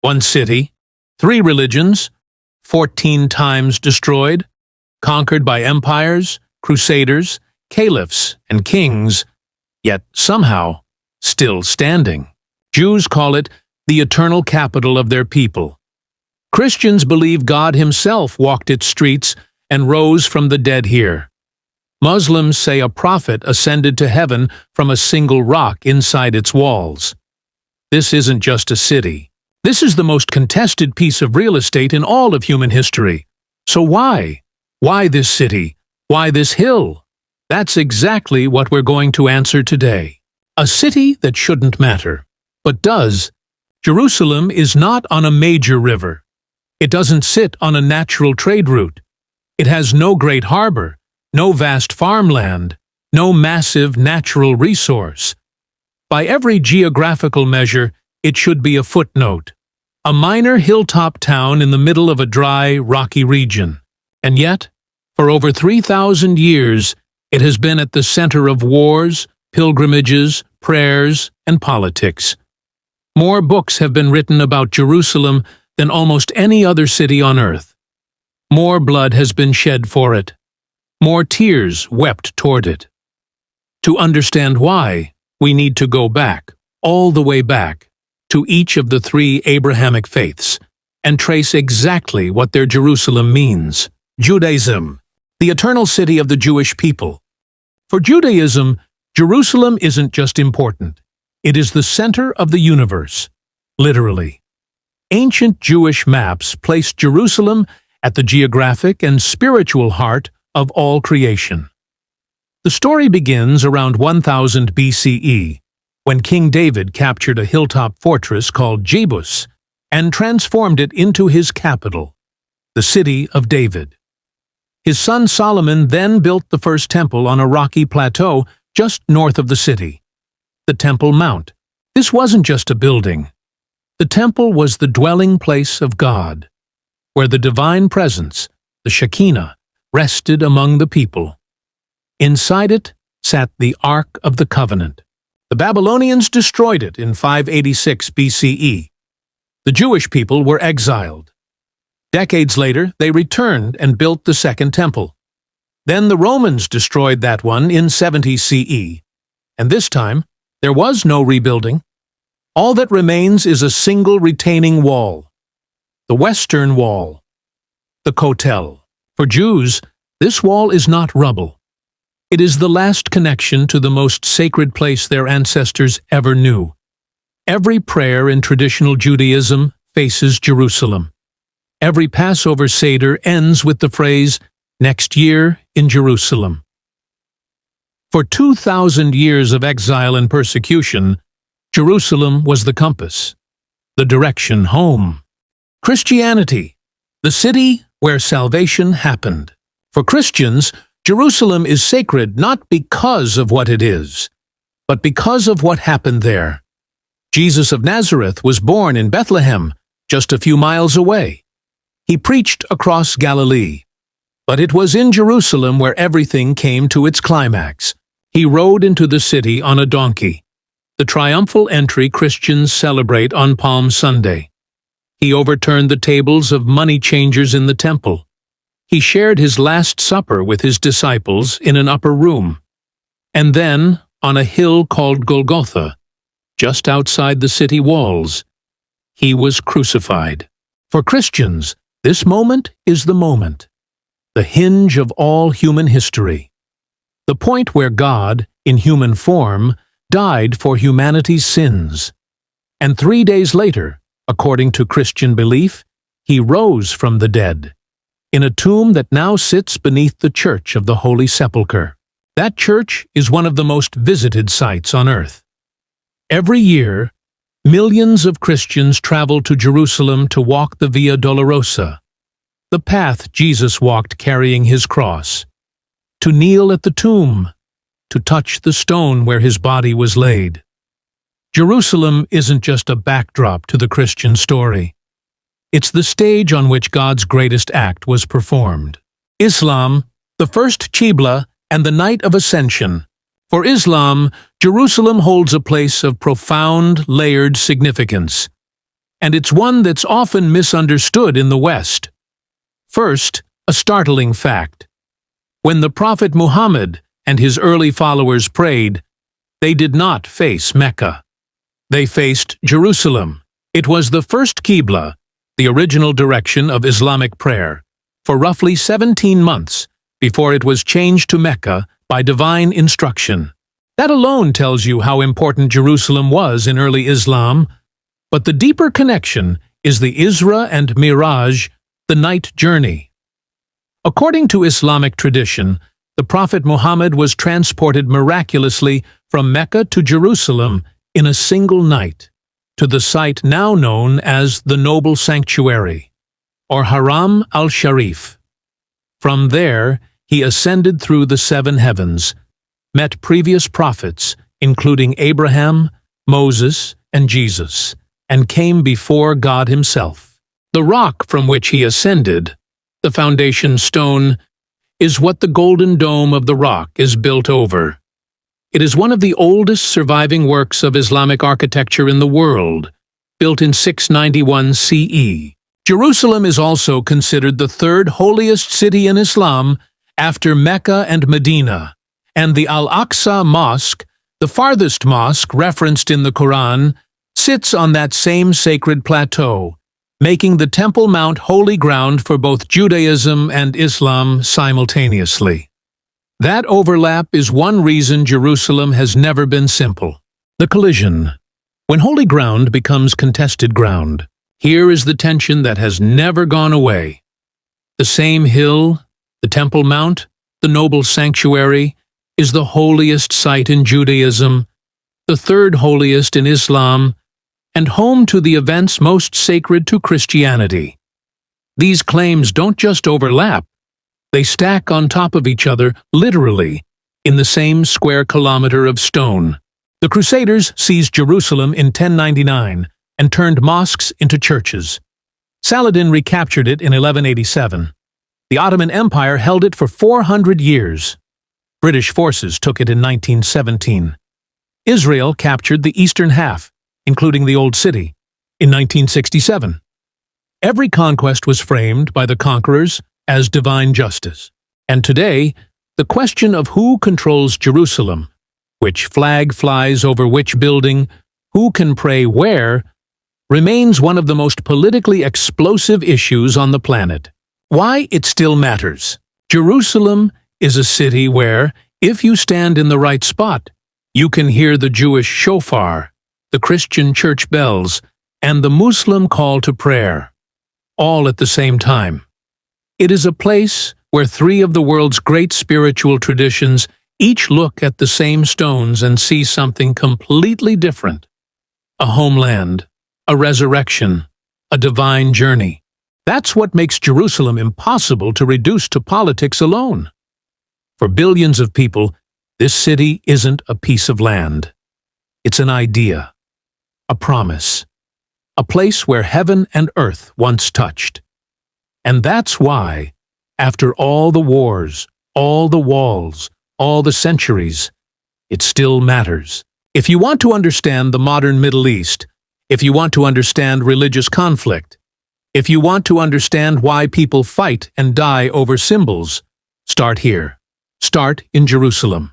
One city, three religions, 14 times destroyed, conquered by empires, crusaders, caliphs, and kings, yet somehow still standing. Jews call it the eternal capital of their people. Christians believe God himself walked its streets and rose from the dead here. Muslims say a prophet ascended to heaven from a single rock inside its walls. This isn't just a city. This is the most contested piece of real estate in all of human history. So why? Why this city? Why this hill? That's exactly what we're going to answer today. A city that shouldn't matter, but does. Jerusalem is not on a major river. It doesn't sit on a natural trade route. It has no great harbor, no vast farmland, no massive natural resource. By every geographical measure, it should be a footnote, a minor hilltop town in the middle of a dry, rocky region. And yet, for over 3,000 years, it has been at the center of wars, pilgrimages, prayers, and politics. More books have been written about Jerusalem than almost any other city on earth. More blood has been shed for it. More tears wept toward it. To understand why, we need to go back, all the way back, to each of the three Abrahamic faiths, and trace exactly what their Jerusalem means. Judaism, the eternal city of the Jewish people. For Judaism, Jerusalem isn't just important. It is the center of the universe, literally. Ancient Jewish maps placed Jerusalem at the geographic and spiritual heart of all creation. The story begins around 1000 BCE, when King David captured a hilltop fortress called Jebus and transformed it into his capital, the city of David. His son Solomon then built the first temple on a rocky plateau just north of the city, the Temple Mount. This wasn't just a building. The temple was the dwelling place of God, where the divine presence, the Shekinah, rested among the people. Inside it sat the Ark of the Covenant. The Babylonians destroyed it in 586 BCE. The Jewish people were exiled. Decades later, they returned and built the Second Temple. Then the Romans destroyed that one in 70 CE. And this time, there was no rebuilding. All that remains is a single retaining wall, the Western Wall, the Kotel. For Jews, this wall is not rubble. It is the last connection to the most sacred place their ancestors ever knew. Every prayer in traditional Judaism faces Jerusalem. Every Passover Seder ends with the phrase, "Next year in Jerusalem." For 2,000 years of exile and persecution, Jerusalem was the compass, the direction home. Christianity, the city where salvation happened. For Christians, Jerusalem is sacred not because of what it is, but because of what happened there. Jesus of Nazareth was born in Bethlehem, just a few miles away. He preached across Galilee, but it was in Jerusalem where everything came to its climax. He rode into the city on a donkey, the triumphal entry Christians celebrate on Palm Sunday. He overturned the tables of money changers in the temple. He shared his Last Supper with his disciples in an upper room. And then, on a hill called Golgotha, just outside the city walls, he was crucified. For Christians, this moment is the moment, the hinge of all human history, the point where God, in human form, died for humanity's sins. And 3 days later, according to Christian belief, he rose from the dead, in a tomb that now sits beneath the Church of the Holy Sepulchre. That church is one of the most visited sites on earth. Every year, millions of Christians travel to Jerusalem to walk the Via Dolorosa, the path Jesus walked carrying his cross, to kneel at the tomb, to touch the stone where his body was laid. Jerusalem isn't just a backdrop to the Christian story. It's the stage on which God's greatest act was performed. Islam, the first Qibla, and the night of ascension. For Islam, Jerusalem holds a place of profound, layered significance. and it's one that's often misunderstood in the West. First, a startling fact. When the Prophet Muhammad and his early followers prayed, they did not face Mecca. They faced Jerusalem. It was the first Qibla, the original direction of Islamic prayer, for roughly 17 months before it was changed to Mecca by divine instruction. That alone tells you how important Jerusalem was in early Islam, but the deeper connection is the Isra and Miraj, the night journey. According to Islamic tradition, the Prophet Muhammad was transported miraculously from Mecca to Jerusalem in a single night, to the site now known as the Noble Sanctuary, or Haram al-Sharif. From there, he ascended through the seven heavens, met previous prophets, including Abraham, Moses, and Jesus, and came before God himself. The rock from which he ascended, the foundation stone, is what the golden dome of the rock is built over. It is one of the oldest surviving works of Islamic architecture in the world, built in 691 CE. Jerusalem is also considered the third holiest city in Islam after Mecca and Medina, and the Al-Aqsa Mosque, the farthest mosque referenced in the Quran, sits on that same sacred plateau, making the Temple Mount holy ground for both Judaism and Islam simultaneously. That overlap is one reason Jerusalem has never been simple. The collision. When holy ground becomes contested ground, here is the tension that has never gone away. The same hill, the Temple Mount, the Noble Sanctuary, is the holiest site in Judaism, the third holiest in Islam, and home to the events most sacred to Christianity. These claims don't just overlap, they stack on top of each other, literally, in the same square kilometer of stone. The Crusaders seized Jerusalem in 1099 and turned mosques into churches. Saladin recaptured it in 1187. The Ottoman Empire held it for 400 years. British forces took it in 1917. Israel captured the eastern half, including the Old City, in 1967. Every conquest was framed by the conquerors as divine justice. And today, the question of who controls Jerusalem, which flag flies over which building, who can pray where, remains one of the most politically explosive issues on the planet. Why it still matters. Jerusalem is a city where, if you stand in the right spot, you can hear the Jewish shofar, the Christian church bells, and the Muslim call to prayer, all at the same time. It is a place where three of the world's great spiritual traditions each look at the same stones and see something completely different. A homeland, a resurrection, a divine journey. That's what makes Jerusalem impossible to reduce to politics alone. For billions of people, this city isn't a piece of land. It's an idea, a promise, a place where heaven and earth once touched. And that's why, after all the wars, all the walls, all the centuries, it still matters. If you want to understand the modern Middle East, if you want to understand religious conflict, if you want to understand why people fight and die over symbols, start here. Start in Jerusalem.